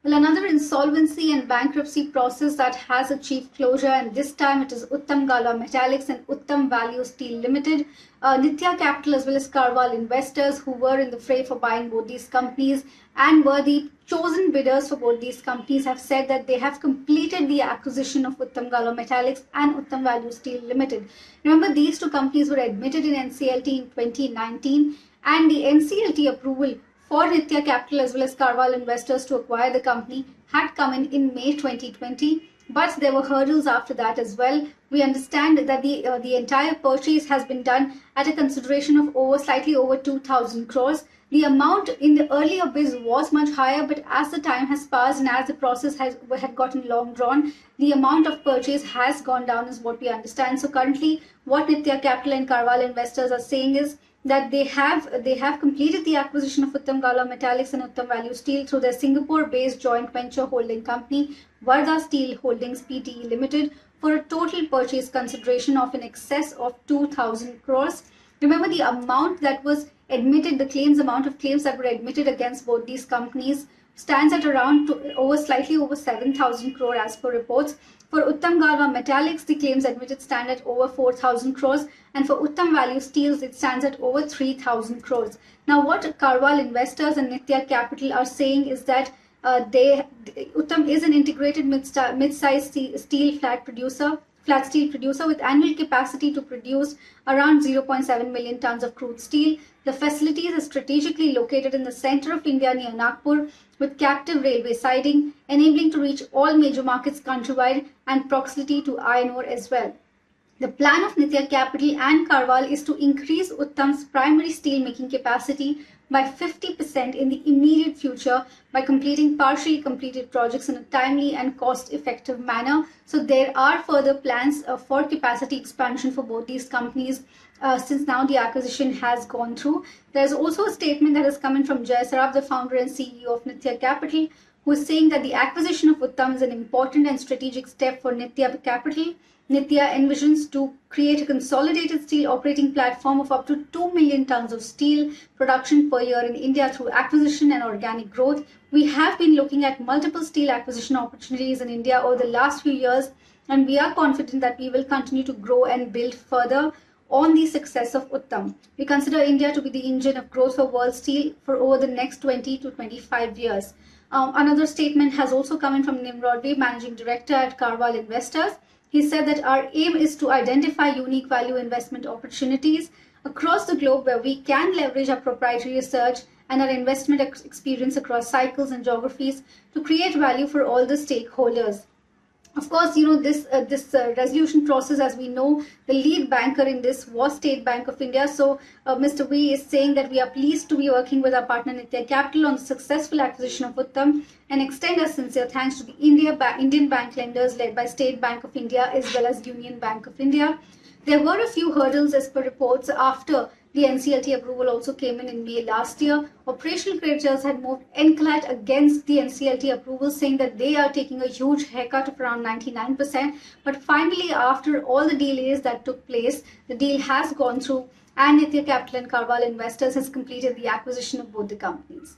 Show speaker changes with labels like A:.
A: Well, another insolvency and bankruptcy process that has achieved closure, and this time it is Uttam Galva Metallics and Uttam Value Steel Limited. Nithia Capital as well as CarVal investors who were in the fray for buying both these companies and were the chosen bidders for both these companies have said that they have completed the acquisition of Uttam Galva Metallics and Uttam Value Steel Limited. Remember, these two companies were admitted in NCLT in 2019, and the NCLT approval for Nithia Capital as well as CarVal investors to acquire the company had come in May 2020, but there were hurdles after that as well. We understand that the entire purchase has been done at a consideration of slightly over 2,000 crores. The amount in the earlier bids was much higher, but as the time has passed and as the process had gotten long drawn, the amount of purchase has gone down is what we understand. So currently, what Nithia Capital and CarVal investors are saying is that they have completed the acquisition of Uttam Galva Metallics and Uttam Value Steel through their Singapore-based joint venture holding company, Wardha Steel Holdings Pte Limited, for a total purchase consideration of in excess of 2,000 crores. Remember, the amount that was admitted, the amount of claims that were admitted against both these companies stands at around slightly over 7,000 crore as per reports. For Uttam Galva Metallics, the claims admitted stand at over 4,000 crores, and for Uttam Value Steels, it stands at over 3,000 crores. Now, what CarVal investors and Nithia Capital are saying is that Uttam is an integrated mid-sized steel flat steel producer with annual capacity to produce around 0.7 million tons of crude steel. The facility is strategically located in the center of India near Nagpur with captive railway siding, enabling to reach all major markets countrywide and proximity to iron ore as well. The plan of Nithia Capital and CarVal is to increase Uttam's primary steel making capacity by 50% in the immediate future by completing partially completed projects in a timely and cost-effective manner. So there are further plans for capacity expansion for both these companies since now the acquisition has gone through. There's also a statement that has come in from Jay Saraf, the founder and CEO of Nithia Capital, who is saying that the acquisition of Uttam is an important and strategic step for Nithia Capital. Nithia envisions to create a consolidated steel operating platform of up to 2 million tons of steel production per year in India through acquisition and organic growth. We have been looking at multiple steel acquisition opportunities in India over the last few years, and we are confident that we will continue to grow and build further on the success of Uttam. We consider India to be the engine of growth for world steel for over the next 20 to 25 years. Another statement has also come in from Nimrod Bey, Managing Director at CarVal Investors. He said that our aim is to identify unique value investment opportunities across the globe where we can leverage our proprietary research and our investment experience across cycles and geographies to create value for all the stakeholders. Of course, this resolution process, as we know, the lead banker in this was State Bank of India. So Mr. V is saying that we are pleased to be working with our partner Nithia Capital on the successful acquisition of Uttam and extend our sincere thanks to the Indian bank lenders led by State Bank of India as well as Union Bank of India. There were a few hurdles as per reports after the NCLT approval also came in May last year. Operational creditors had moved NCLT against the NCLT approval, saying that they are taking a huge haircut of around 99%. But finally, after all the delays that took place, the deal has gone through and Nithia Capital and CarVal Investors has completed the acquisition of both the companies.